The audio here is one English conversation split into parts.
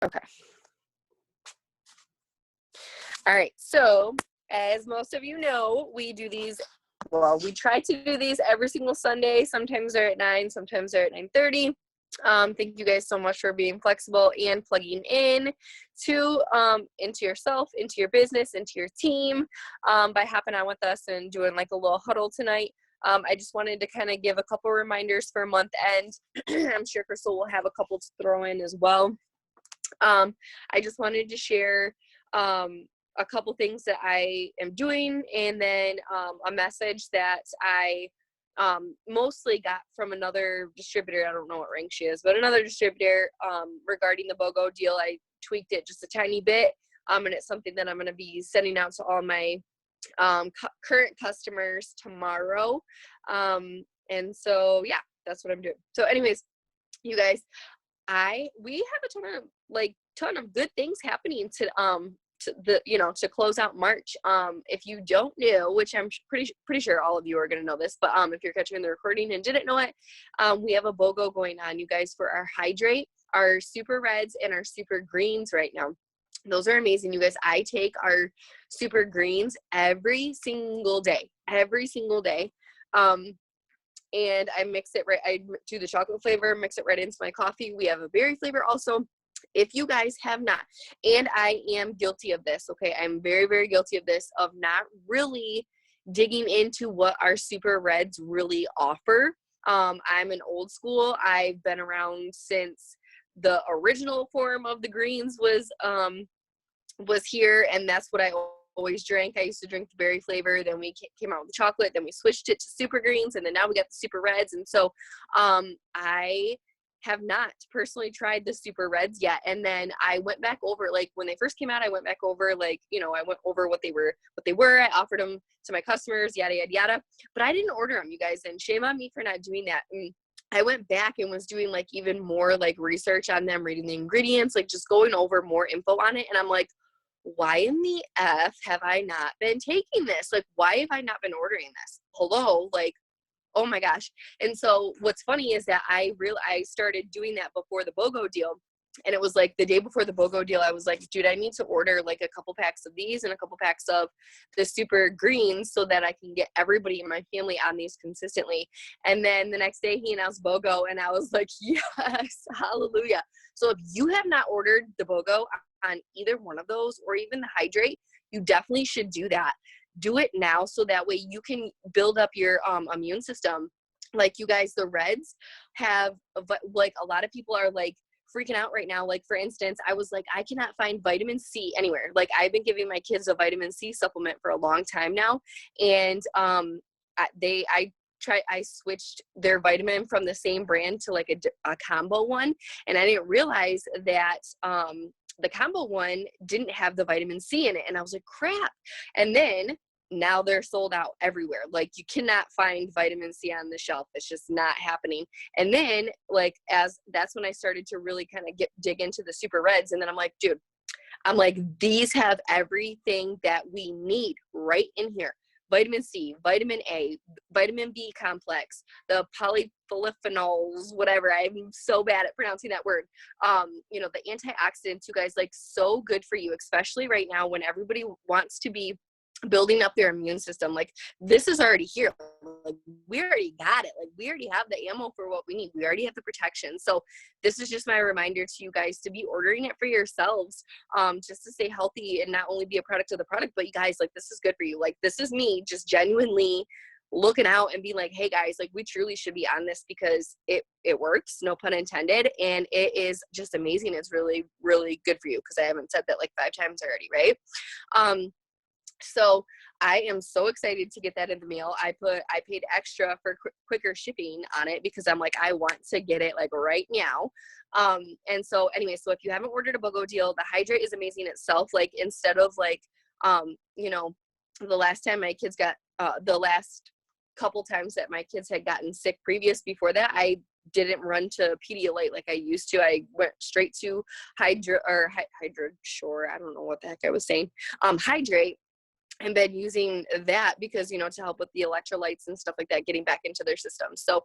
Okay. All right. So as most of you know, we do these, well, we try to do these every single Sunday. Sometimes they're at 9, sometimes they're at 9:30. Thank you guys so much for being flexible and plugging in to into yourself, into your business, into your team by hopping on with us and doing like a little huddle tonight. I just wanted to kind of give a couple reminders for month end. I'm sure Crystal will have a couple to throw in as well. I just wanted to share a couple things that I am doing, and then a message that I mostly got from another distributor. I don't know what rank she is, but another distributor regarding the BOGO deal. I tweaked it just a tiny bit, and it's something that I'm going to be sending out to all my current customers tomorrow. And so, yeah, that's what I'm doing. So anyways, you guys, we have a ton of good things happening to close out March. If you don't know, which I'm pretty sure all of you are going to know this, but if you're catching the recording and didn't know it, we have a BOGO going on, you guys, for our Hydrate, our Super Reds, and our Super Greens right now. Those are amazing, you guys. I take our Super Greens every single day. And I mix it right. I do the chocolate flavor, mix it right into my coffee. We have a berry flavor also. If you guys have not, and I am guilty of this, okay, I'm very, very guilty of this, of not really digging into what our Super Reds really offer. I'm an old school. I've been around since the original form of the greens was here, and that's what I always drank. I used to drink the berry flavor, then we came out with the chocolate, then we switched it to Super Greens, and then now we got the Super Reds. And so I have not personally tried the Super Reds yet. And then I went back over, like when they first came out, I went back over, like, I went over what they were. I offered them to my customers, yada, yada, yada. But I didn't order them, you guys, and shame on me for not doing that. And I went back and was doing like even more like research on them, reading the ingredients, like just going over more info on it. And I'm like, why in the F have I not been taking this? Like, why have I not been ordering this? Hello? Like, oh my gosh. And so what's funny is that I started doing that before the BOGO deal. And it was like the day before the BOGO deal, I was like, dude, I need to order like a couple packs of these and a couple packs of the Super Greens so that I can get everybody in my family on these consistently. And then the next day he announced BOGO, and I was like, yes, hallelujah. So if you have not ordered the BOGO on either one of those, or even the Hydrate, you definitely should do that. Do it now so that way you can build up your immune system. Like, you guys, the Reds have, like, a lot of people are like freaking out right now. Like, for instance, I was like, I cannot find vitamin C anywhere. Like, I've been giving my kids a vitamin C supplement for a long time now, and I switched their vitamin from the same brand to like a combo one, and I didn't realize that the combo one didn't have the vitamin C in it, and I was like, crap. And then now they're sold out everywhere. Like, you cannot find vitamin C on the shelf. It's just not happening. And then, like, that's when I started to really kind of dig into the Super Reds, and then I'm like, dude, these have everything that we need right in here. Vitamin C, vitamin A, vitamin B complex, the polyphenols, whatever. I'm so bad at pronouncing that word. The antioxidants, you guys, like, so good for you, especially right now when everybody wants to be building up their immune system. Like, this is already here. Like, we already got it. Like, we already have the ammo for what we need. We already have the protection. So this is just my reminder to you guys to be ordering it for yourselves, just to stay healthy and not only be a product of the product, but you guys, like, this is good for you. Like, this is me just genuinely looking out and being like, hey guys, like, we truly should be on this because it works, no pun intended, and it is just amazing. It's really, really good for you, because I haven't said that like 5 times already, right? So I am so excited to get that in the mail. I paid extra for quicker shipping on it because I'm like, I want to get it like right now. And so anyway, so if you haven't ordered a BOGO deal, the Hydrate is amazing itself. Like, instead of like, the last time my kids got, the last couple times that my kids had gotten sick before that, I didn't run to Pedialyte like I used to. I went straight to Hydrate. I don't know what the heck I was saying. Hydrate. And been using that because, to help with the electrolytes and stuff like that, getting back into their system. So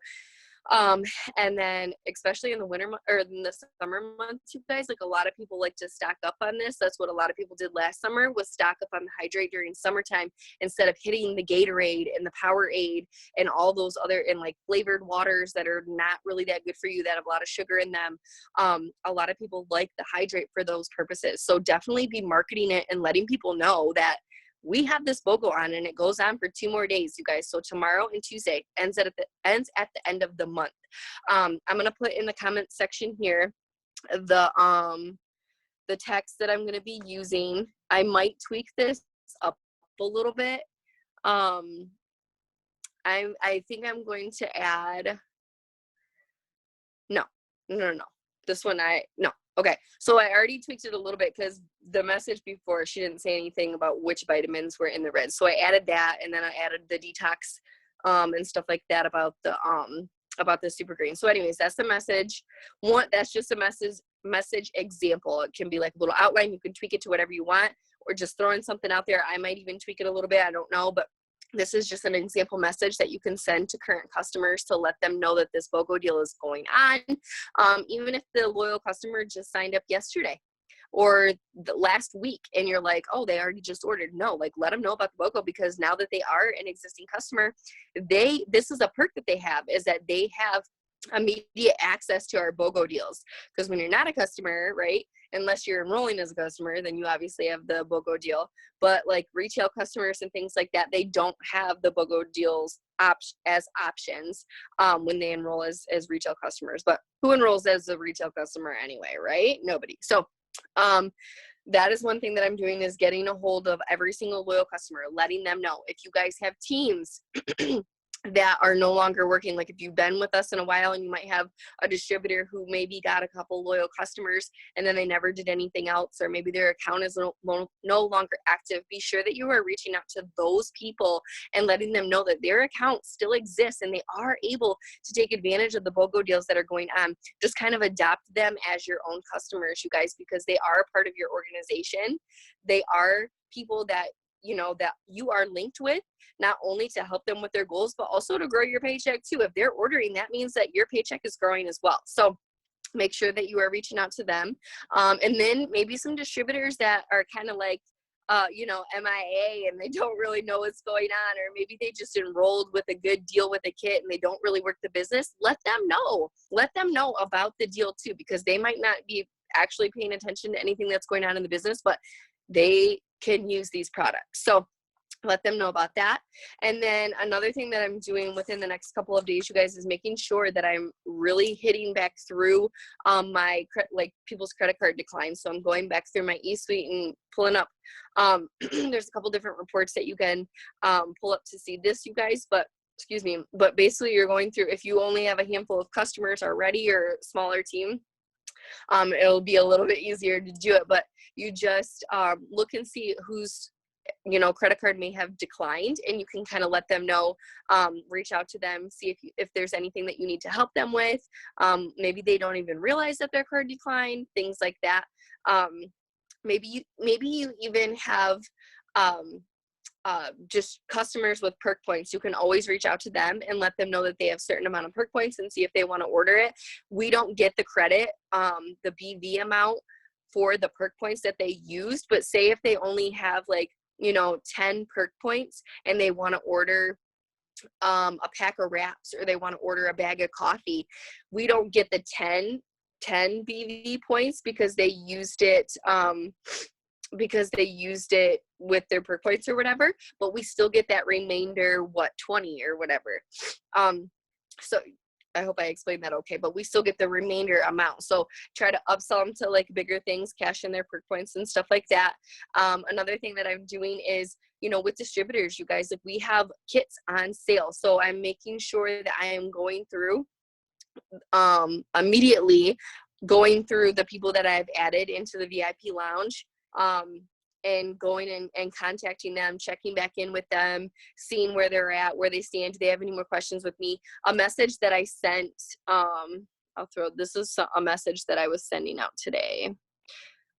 And then especially in the winter or in the summer months, you guys, like a lot of people like to stock up on this. That's what a lot of people did last summer, was stock up on the hydrate during summertime instead of hitting the Gatorade and the Powerade and all those other and like flavored waters that are not really that good for you, that have a lot of sugar in them. A lot of people like the hydrate for those purposes. So definitely be marketing it and letting people know that we have this BOGO on, and it goes on for 2 more days, you guys. So tomorrow and Tuesday ends at the end of the month. I'm gonna put in the comment section here the text that I'm gonna be using. I might tweak this up a little bit. I think I'm going to add. No. This one no. Okay, so I already tweaked it a little bit because the message before, she didn't say anything about which vitamins were in the red. So I added that, and then I added the detox and stuff like that about the super green. So anyways, that's the message. That's just a message example. It can be like a little outline. You can tweak it to whatever you want, or just throwing something out there. I might even tweak it a little bit. I don't know, but this is just an example message that you can send to current customers to let them know that this BOGO deal is going on. Even if the loyal customer just signed up yesterday or the last week and you're like, oh, they already just ordered. No, like let them know about the BOGO, because now that they are an existing customer, this is a perk that they have, is that they have immediate access to our BOGO deals. Because when you're not a customer, right, unless you're enrolling as a customer, then you obviously have the BOGO deal. But like retail customers and things like that, they don't have the BOGO deals as options when they enroll as retail customers. But who enrolls as a retail customer anyway, right? Nobody. So that is one thing that I'm doing, is getting a hold of every single loyal customer, letting them know. If you guys have teams that are no longer working, like if you've been with us in a while and you might have a distributor who maybe got a couple loyal customers and then they never did anything else, or maybe their account is no longer active, be sure that you are reaching out to those people and letting them know that their account still exists and they are able to take advantage of the BOGO deals that are going on. Just kind of adopt them as your own customers, you guys, because they are a part of your organization. They are people that that you are linked with, not only to help them with their goals, but also to grow your paycheck too. If they're ordering, that means that your paycheck is growing as well. So make sure that you are reaching out to them. And then maybe some distributors that are kind of like, MIA, and they don't really know what's going on, or maybe they just enrolled with a good deal with a kit and they don't really work the business. Let them know about the deal too, because they might not be actually paying attention to anything that's going on in the business, but they can use these products. So let them know about that. And then another thing that I'm doing within the next couple of days, you guys, is making sure that I'm really hitting back through my people's credit card declines. So I'm going back through my eSuite and pulling up. There's a couple different reports that you can pull up to see this, you guys, but basically you're going through, if you only have a handful of customers already or a smaller team, it'll be a little bit easier to do it, but you just look and see whose credit card may have declined, and you can kind of let them know, reach out to them, see if there's anything that you need to help them with. Maybe they don't even realize that their card declined, things like that. Maybe you even have just customers with perk points. You can always reach out to them and let them know that they have a certain amount of perk points and see if they want to order it. We don't get the credit, the BV amount for the perk points that they used, but say if they only have 10 perk points and they want to order a pack of wraps, or they want to order a bag of coffee, we don't get the 10 BV points because they used it with their perk points or whatever, but we still get that remainder 20 or whatever. So I hope I explained that okay, but we still get the remainder amount. So try to upsell them to bigger things, cash in their perk points and stuff like that. Another thing that I'm doing is, with distributors, you guys, we have kits on sale. So I'm making sure that I am going through immediately going through the people that I've added into the VIP lounge, and going and contacting them, checking back in with them, seeing where they're at, where they stand. Do they have any more questions with me? A message that I sent, this is a message that I was sending out today,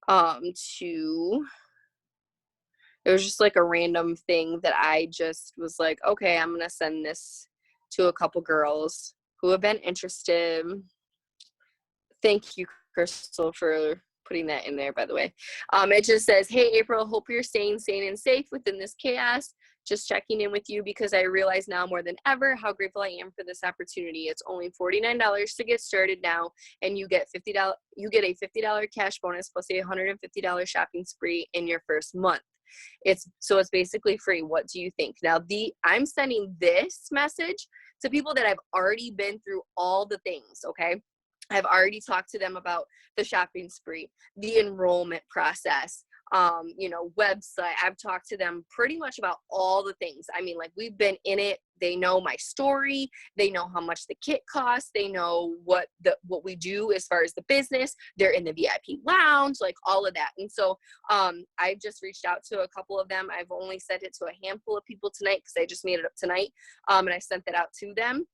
it was just a random thing that I just was like, okay, I'm going to send this to a couple girls. who have been interested. Thank you, Crystal, for putting that in there, by the way. It just says, hey, April, hope you're staying sane and safe within this chaos. Just checking in with you because I realize now more than ever how grateful I am for this opportunity. It's only $49 to get started now, and you get $50. You get a $50 cash bonus plus a $150 shopping spree in your first month. It's basically free. What do you think? Now, I'm sending this message to people that I've already been through all the things. Okay. I've already talked to them about the shopping spree, the enrollment process, website. I've talked to them pretty much about all the things. I mean, like, we've been in it. They know my story. They know how much the kit costs. They know what we do as far as the business. They're in the VIP lounge, like all of that. And so I just reached out to a couple of them. I've only sent it to a handful of people tonight because I just made it up tonight. And I sent that out to them.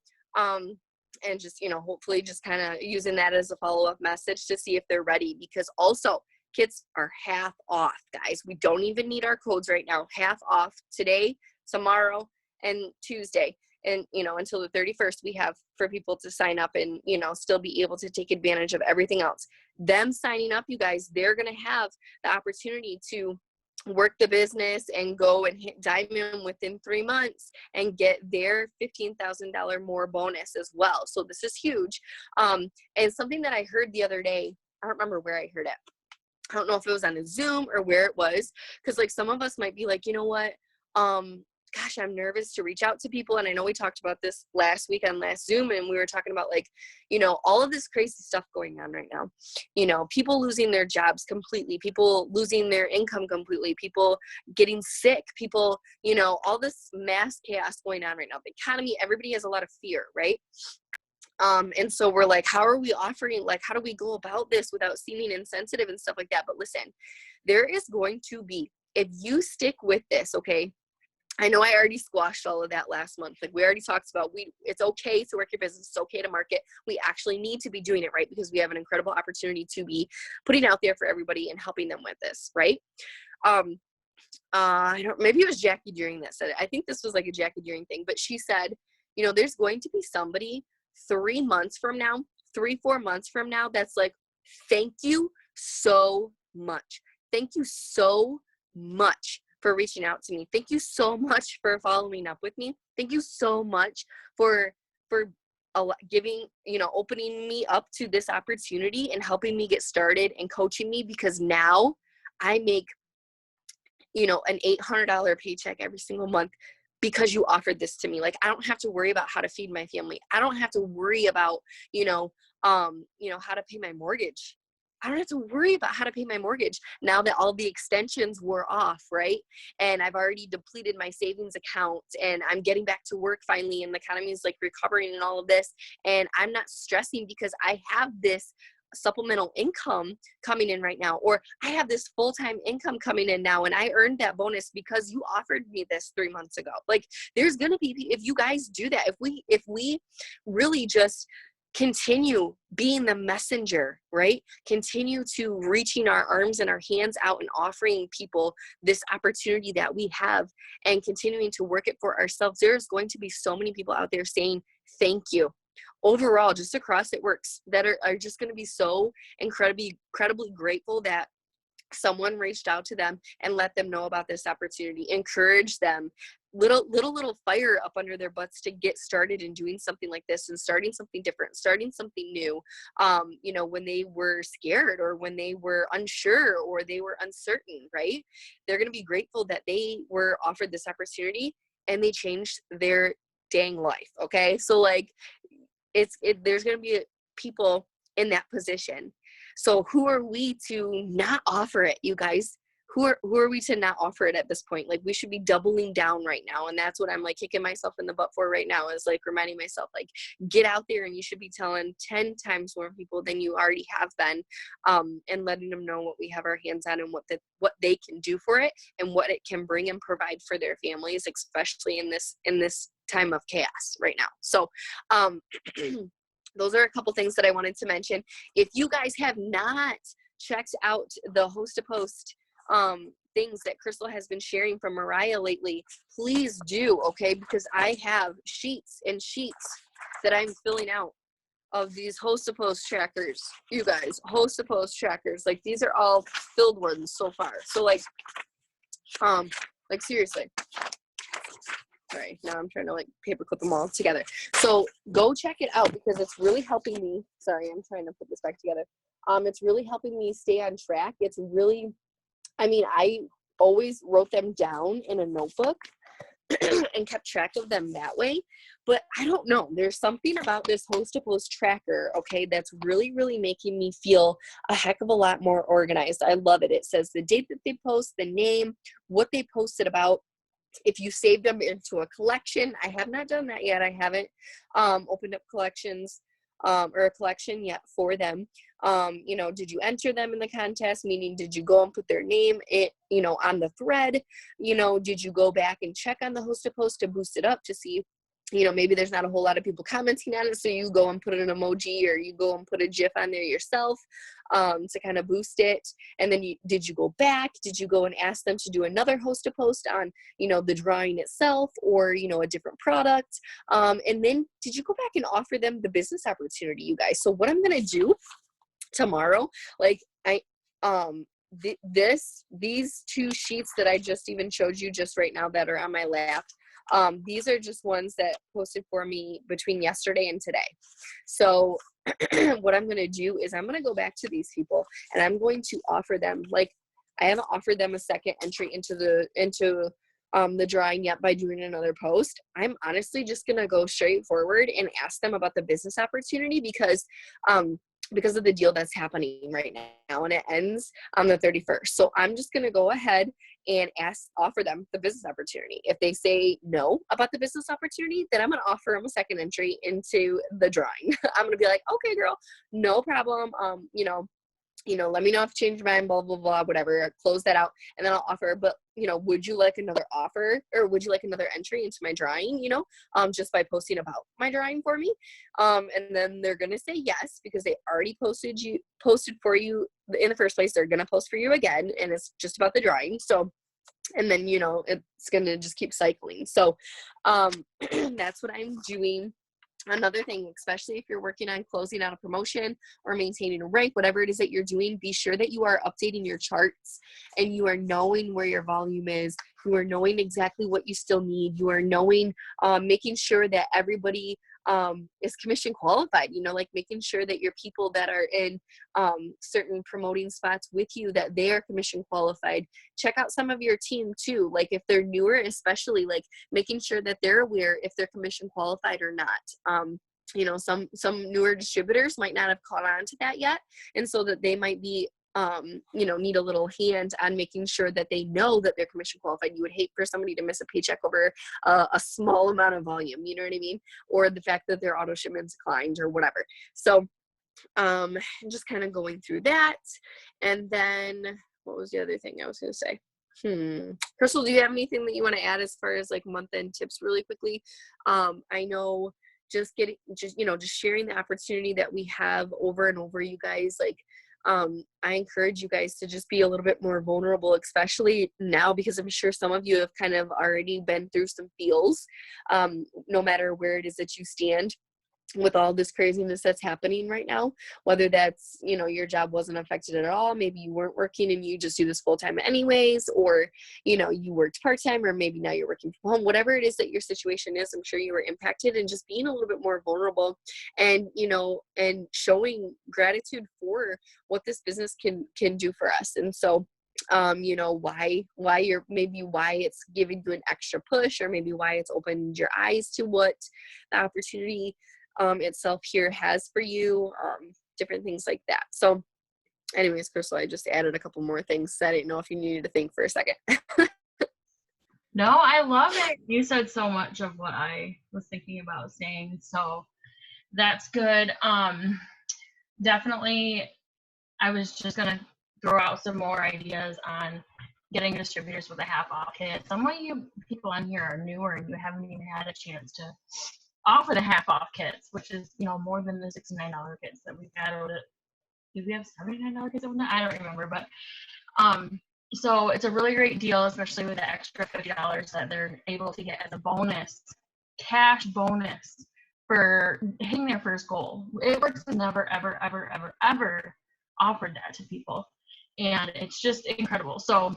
And just, hopefully just kind of using that as a follow-up message to see if they're ready, because also kits are half off, guys. We don't even need our codes right now. Half off today, tomorrow, and Tuesday. And, until the 31st, we have for people to sign up and, still be able to take advantage of everything else. Them signing up, you guys, they're going to have the opportunity to work the business and go and hit diamond within 3 months and get their $15,000 more bonus as well. So this is huge. And something that I heard the other day, I don't remember where I heard it. I don't know if it was on a Zoom or where it was. Cause like some of us might be like, you know what? Gosh, I'm nervous to reach out to people. And I know we talked about this last week on last Zoom, and we were talking about like, all of this crazy stuff going on right now, people losing their jobs completely, people losing their income completely, people getting sick, people, all this mass chaos going on right now, the economy, everybody has a lot of fear, right? And so we're like, how are we offering, like, how do we go about this without seeming insensitive and stuff like that? But listen, there is going to be, if you stick with this, okay, I know I already squashed all of that last month. Like we already talked about, it's okay to work your business. It's okay to market. We actually need to be doing it right because we have an incredible opportunity to be putting out there for everybody and helping them with this, right? Maybe it was Jackie Deering that said it. I think this was like a Jackie Deering thing, but she said, there's going to be somebody 3 months from now, 3-4 months from now, that's like, thank you so much. Thank you so much for reaching out to me. Thank you so much for following up with me. Thank you so much for giving, opening me up to this opportunity and helping me get started and coaching me, because now I make, an $800 paycheck every single month because you offered this to me. Like, I don't have to worry about how to feed my family. I don't have to worry about, how to pay my mortgage. I don't have to worry about how to pay my mortgage now that all the extensions were off, right? And I've already depleted my savings account and I'm getting back to work finally, and the economy is like recovering and all of this. And I'm not stressing because I have this supplemental income coming in right now, or I have this full-time income coming in now, and I earned that bonus because you offered me this 3 months ago. Like, there's going to be, if you guys do that, if we really just continue being the messenger, right? Continue to reaching our arms and our hands out and offering people this opportunity that we have and continuing to work it for ourselves. There's going to be so many people out there saying, thank you. Overall, just across It Works, that are just going to be so incredibly grateful that someone reached out to them and let them know about this opportunity, encourage them, little fire up under their butts to get started in doing something like this and starting something different, starting something new, when they were scared or when they were unsure or they were uncertain, right? They're going to be grateful that they were offered this opportunity and they changed their dang life. Okay. So like, there's going to be people in that position. So who are we to not offer it, you guys? Who are we to not offer it at this point? Like, we should be doubling down right now. And that's what I'm like kicking myself in the butt for right now, is like reminding myself, like, get out there and you should be telling 10 times more people than you already have been, and letting them know what we have our hands on and what they can do for it and what it can bring and provide for their families, especially in this time of chaos right now. So, those are a couple things that I wanted to mention. If you guys have not checked out the Host to Post things that Crystal has been sharing from Mariah lately, please do, okay? Because I have sheets and sheets that I'm filling out of these host to post trackers, you guys, host to post trackers, like these are all filled ones so far. So like seriously, sorry, now I'm trying to like paperclip them all together. So go check it out because it's really helping me. Sorry, I'm trying to put this back together. It's really helping me stay on track. It's really, I mean, I always wrote them down in a notebook and kept track of them that way. But I don't know, there's something about this host to post tracker, okay, that's really, really making me feel a heck of a lot more organized. I love it. It says the date that they post, the name, what they posted about. If you save them into a collection, I have not done that yet. I haven't opened up collections or a collection yet for them. You know, did you enter them in the contest? Meaning, did you go and put their name on the thread? You know, did you go back and check on the host to post to boost it up to see, you know, maybe there's not a whole lot of people commenting on it, so you go and put an emoji or you go and put a GIF on there yourself to kind of boost it. And then did you go back? Did you go and ask them to do another host to post on, you know, the drawing itself or, you know, a different product? And then did you go back and offer them the business opportunity, you guys? So what I'm going to do tomorrow, like these two sheets that I just even showed you just right now that are on my lap, these are just ones that posted for me between yesterday and today. So what I'm going to do is I'm going to go back to these people and I'm going to offer them, like, I haven't offered them a second entry into the drawing yet by doing another post. I'm honestly just going to go straight forward and ask them about the business opportunity because of the deal that's happening right now, and it ends on the 31st. So I'm just going to go ahead and offer them the business opportunity. If they say no about the business opportunity, then I'm going to offer them a second entry into the drawing. I'm going to be like, okay, girl, no problem. Let me know if you change your mind, blah, blah, blah, whatever, close that out. And then I'll offer, but, you know, would you like another offer or would you like another entry into my drawing, just by posting about my drawing for me? And then they're going to say yes, because they already posted for you in the first place. They're going to post for you again. And it's just about the drawing. So, and then, it's going to just keep cycling. So, that's what I'm doing. Another thing, especially if you're working on closing out a promotion or maintaining a rank, whatever it is that you're doing, be sure that you are updating your charts and you are knowing where your volume is. You are knowing exactly what you still need. You are knowing, making sure that everybody is commission qualified, like making sure that your people that are in certain promoting spots with you, that they are commission qualified. Check out some of your team too. Like if they're newer, especially, like making sure that they're aware if they're commission qualified or not. Some newer distributors might not have caught on to that yet. And so that they might be need a little hand on making sure that they know that they're commission qualified. You would hate for somebody to miss a paycheck over a small amount of volume, you know what I mean? Or the fact that their auto shipments declined or whatever. So just kind of going through that. And then what was the other thing I was going to say? Crystal, do you have anything that you want to add as far as like month-end tips really quickly? I know just sharing the opportunity that we have over and over, you guys, like, I encourage you guys to just be a little bit more vulnerable, especially now, because I'm sure some of you have kind of already been through some feels, no matter where it is that you stand with all this craziness that's happening right now, whether that's, your job wasn't affected at all, maybe you weren't working and you just do this full-time anyways, or, you worked part-time, or maybe now you're working from home, whatever it is that your situation is, I'm sure you were impacted, and just being a little bit more vulnerable and, and showing gratitude for what this business can do for us. And so, why it's giving you an extra push, or maybe why it's opened your eyes to what the opportunity itself here has for you, different things like that. So anyways, Crystal, I just added a couple more things. I didn't know if you needed to think for a second. No, I love it. You said so much of what I was thinking about saying, so that's good. Definitely, I was just gonna throw out some more ideas on getting distributors with a half off kit. Some of you people on here are newer and you haven't even had a chance to offer the half off kits, which is, more than the $69 kits that we've had. Did we have $79 kits? I don't remember, but so it's a really great deal, especially with the extra $50 that they're able to get as a bonus, cash bonus for hitting their first goal. It Works has never, ever, ever, ever, ever offered that to people. And it's just incredible. So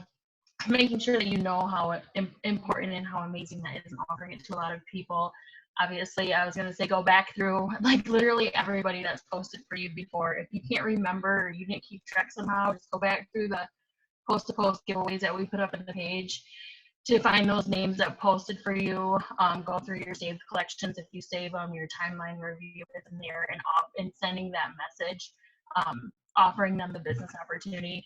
making sure that you know how important and how amazing that is, and offering it to a lot of people. Obviously, I was going to say go back through like literally everybody that's posted for you before. If you can't remember or you didn't keep track somehow, just go back through the post to post giveaways that we put up in the page to find those names that posted for you. Go through your saved collections. If you save them, your timeline review is in there, and sending that message, offering them the business opportunity.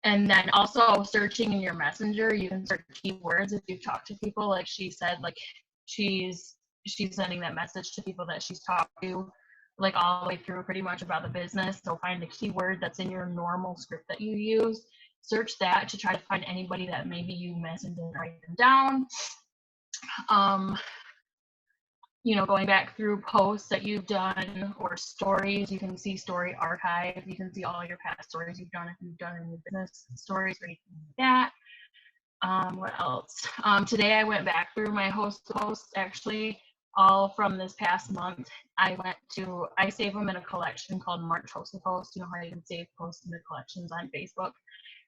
And then also searching in your messenger, you can search keywords if you've talked to people. Like she said, like she's sending that message to people that she's talked to, like all the way through pretty much about the business. So find a keyword that's in your normal script that you use. Search that to try to find anybody that maybe you missed and didn't write them down. Going back through posts that you've done or stories, you can see story archive. You can see all your past stories you've done if you've done any business stories or anything like that. What else? Today I went back through my host posts, actually, all from this past month. I save them in a collection called March Host Post. You know how you can save posts in the collections on Facebook.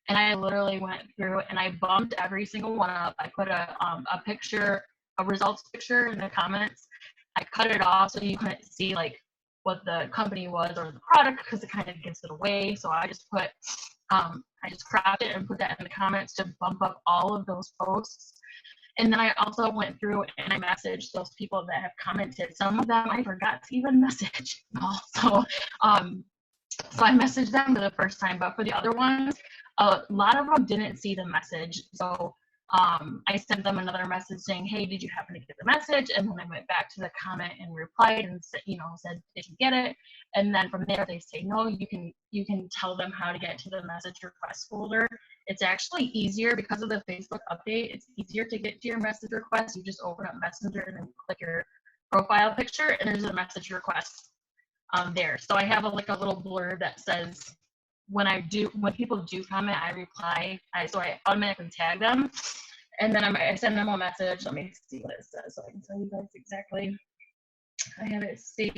And I literally went through and I bumped every single one up. I put a picture, a results picture in the comments. I cut it off so you couldn't see like what the company was or the product, because it kind of gives it away. So I just cropped it and put that in the comments to bump up all of those posts. And then I also went through and I messaged those people that have commented. Some of them I forgot to even message. So I messaged them for the first time, but for the other ones, a lot of them didn't see the message. So I sent them another message saying, hey, did you happen to get the message? And then I went back to the comment and replied and said, did you get it? And then from there they say, no, you can tell them how to get to the message request folder. It's actually easier because of the Facebook update. It's easier to get to your message request. You just open up Messenger and then click your profile picture and there's a message request there. So I have a little blurb that says when people do comment, I reply. So I automatically tag them, and then I send them a message. Let me see what it says so I can tell you guys exactly. I have it saved.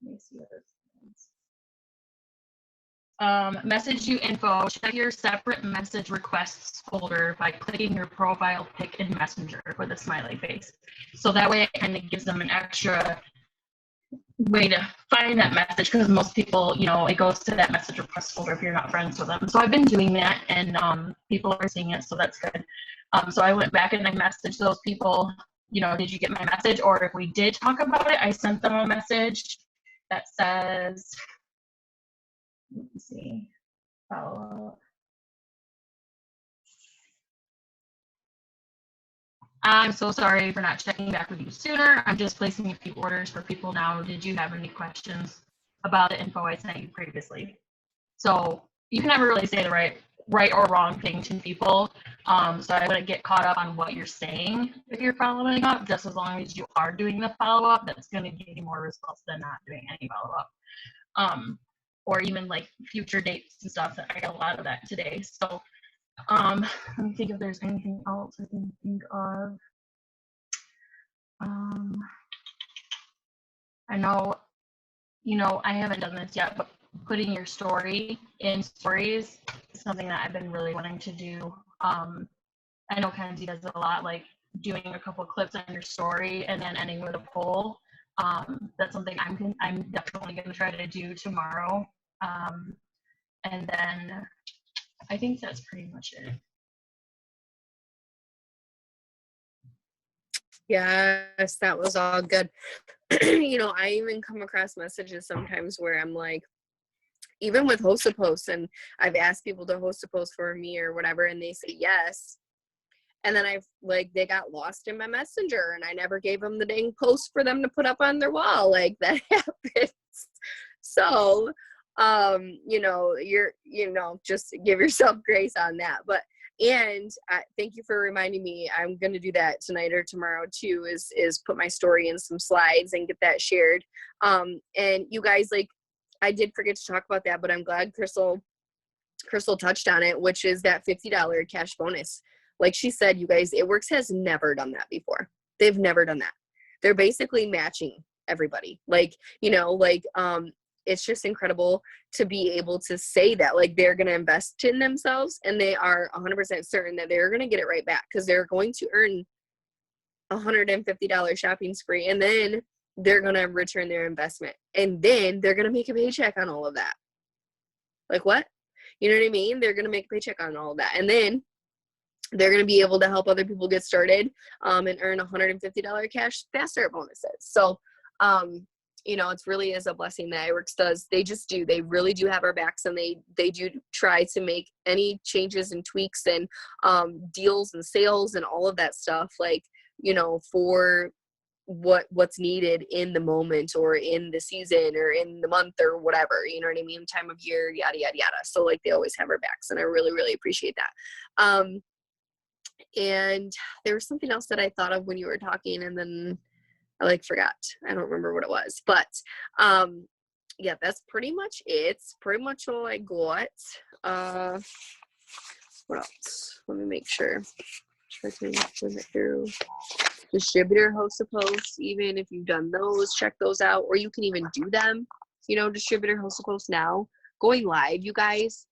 Let me see what it says. Message you info. Check your separate message requests folder by clicking your profile pic in Messenger with a smiley face. So that way it kind of gives them an extra way to find that message, because most people, it goes to that message request folder if you're not friends with them. So I've been doing that, and people are seeing it, so that's good. So I went back and I messaged those people, did you get my message? Or if we did talk about it, I sent them a message that says, let me see, follow up. I'm so sorry for not checking back with you sooner. I'm just placing a few orders for people now. Did you have any questions about the info I sent you previously? So you can never really say the right or wrong thing to people. So I wouldn't get caught up on what you're saying if you're following up. Just as long as you are doing the follow-up, that's going to give you more results than not doing any follow-up. Or even like future dates and stuff. I got a lot of that today. So let me think if there's anything else I can think of. I know, I haven't done this yet, but putting your story in stories is something that I've been really wanting to do. I know Kenzie does it a lot, like doing a couple of clips on your story and then ending with a poll. That's something I'm definitely going to try to do tomorrow. And then I think that's pretty much it. Yes, that was all good. I even come across messages sometimes where I'm like, even with host a post, and I've asked people to host a post for me or whatever, and they say yes. And then they got lost in my messenger and I never gave them the dang post for them to put up on their wall. Like that happens. So, just give yourself grace on that. But, and thank you for reminding me. I'm going to do that tonight or tomorrow too, is put my story in some slides and get that shared. And you guys, I did forget to talk about that, but I'm glad Crystal touched on it, which is that $50 cash bonus. Like she said, you guys, It Works has never done that before. They've never done that. they're basically matching everybody. Like, you know, like, it's just incredible to be able to say that, like, they're going to invest in themselves and they are 100% certain that they're going to get it right back, because they're going to earn $150 shopping spree, and then they're going to return their investment, and then they're going to make a paycheck on all of that. Like, what? You know what I mean? They're going to make a paycheck on all of that, and then they're going to be able to help other people get started, and earn $150 cash fast start bonuses. So, you know, it's really is a blessing that iWorks does. They really do have our backs, and they do try to make any changes and tweaks and deals and sales and all of that stuff, like, you know, for what's needed in the moment or in the season or in the month or whatever, you know what I mean? Time of year, yada, yada, yada. So, like, they always have our backs, and I really, really appreciate that. And there was something else that I thought of when you were talking, and then I like forgot. I don't remember what it was, but yeah, that's pretty much it. It's pretty much all I got. What else? Let me make sure. Try to flip it through. Distributor host of posts, even if you've done those, check those out, or you can even do them. You know, distributor host of posts now. Going live, you guys.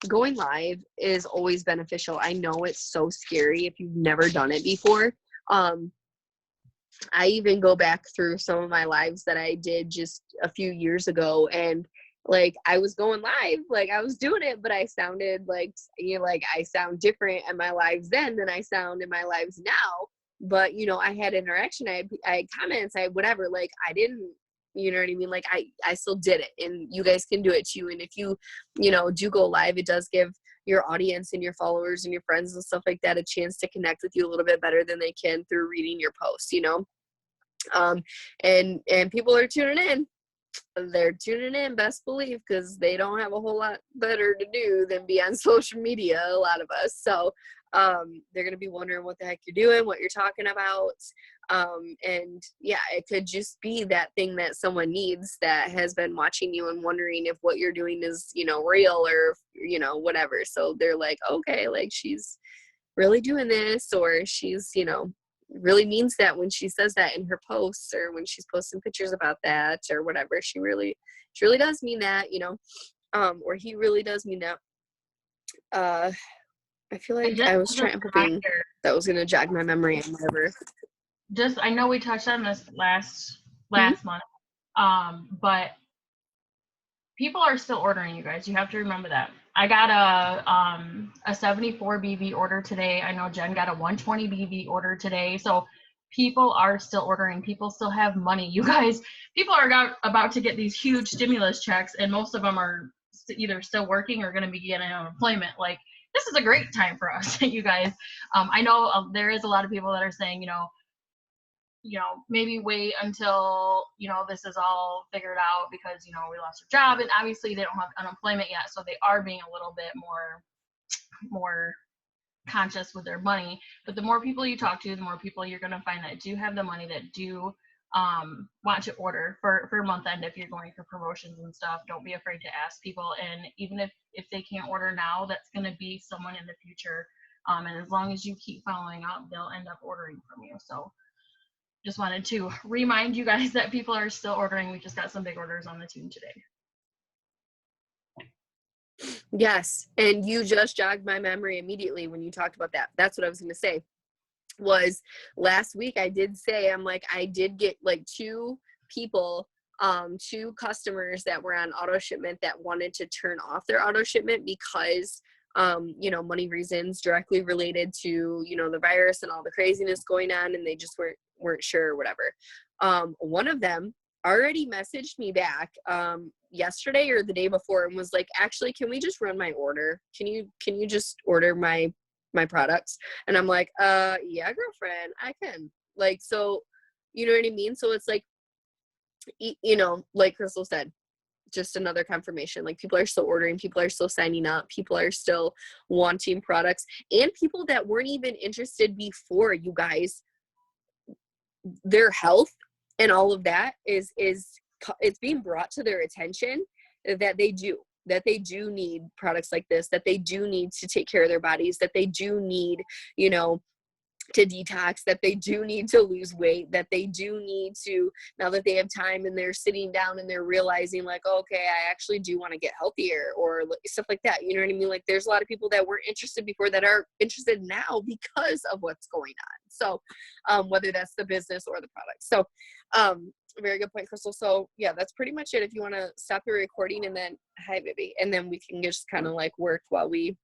Going live is always beneficial. I know it's so scary if you've never done it before. I even go back through some of my lives that I did just a few years ago, and like, I was going live, like, I was doing it, but I sounded like, you know, like, I sound different in my lives then than I sound in my lives now. But, you know, I had interaction, I had comments, I had whatever, like, I didn't, you know what I mean? Like, I still did it, and you guys can do it too. And if you know, do go live, it does give your audience and your followers and your friends and stuff like that a chance to connect with you a little bit better than they can through reading your posts, you know? And people are tuning in. They're tuning in, best believe, because they don't have a whole lot better to do than be on social media, a lot of us. So they're going to be wondering what the heck you're doing, what you're talking about. And yeah, it could just be that thing that someone needs that has been watching you and wondering if what you're doing is, you know, real or, you know, whatever. So they're like, okay, like, she's really doing this, or she's, you know, really means that when she says that in her posts, or when she's posting pictures about that or whatever. She really does mean that, you know, or he really does mean that. I feel like I was hoping that was going to jog my memory and whatever. Just, I know we touched on this last month, but people are still ordering, you guys. You have to remember that. I got a 74 BV order today. I know Jen got a 120 BV order today. So people are still ordering. People still have money. You guys, people are about to get these huge stimulus checks, and most of them are either still working or going to be getting unemployment. Like, this is a great time for us, you guys. I know there is a lot of people that are saying, you know, maybe wait until, you know, this is all figured out, because, you know, we lost our job, and obviously they don't have unemployment yet. So they are being a little bit more conscious with their money. But the more people you talk to, the more people you're going to find that do have the money, that do want to order for month end. If you're going for promotions and stuff, don't be afraid to ask people. And even if they can't order now, that's going to be someone in the future. And as long as you keep following up, they'll end up ordering from you. So just wanted to remind you guys that people are still ordering. We just got some big orders on the team today. Yes, and you just jogged my memory immediately when you talked about that. That's what I was going to say. Was last week I did say, I'm like, I did get like two customers that were on auto shipment that wanted to turn off their auto shipment because you know, money reasons directly related to, you know, the virus and all the craziness going on, and they just weren't sure or whatever. One of them already messaged me back yesterday or the day before and was like, actually, can we just run my order? Can you just order my products? And I'm like, yeah, girlfriend, I can. Like, so, you know what I mean? So it's like, you know, like Crystal said, just another confirmation. Like, people are still ordering, people are still signing up, people are still wanting products, and people that weren't even interested before, you guys, their health and all of that is it's being brought to their attention that they do need products like this, that they do need to take care of their bodies, that they do need, you know, to detox, that they do need to lose weight, that they do need to, now that they have time and they're sitting down and they're realizing like, oh, okay, I actually do want to get healthier or stuff like that. You know what I mean? Like there's a lot of people that weren't interested before that are interested now because of what's going on. So whether that's the business or the product. So very good point, Crystal. So yeah, that's pretty much it. If you want to stop your recording and then, hi baby, and then we can just kind of like work while we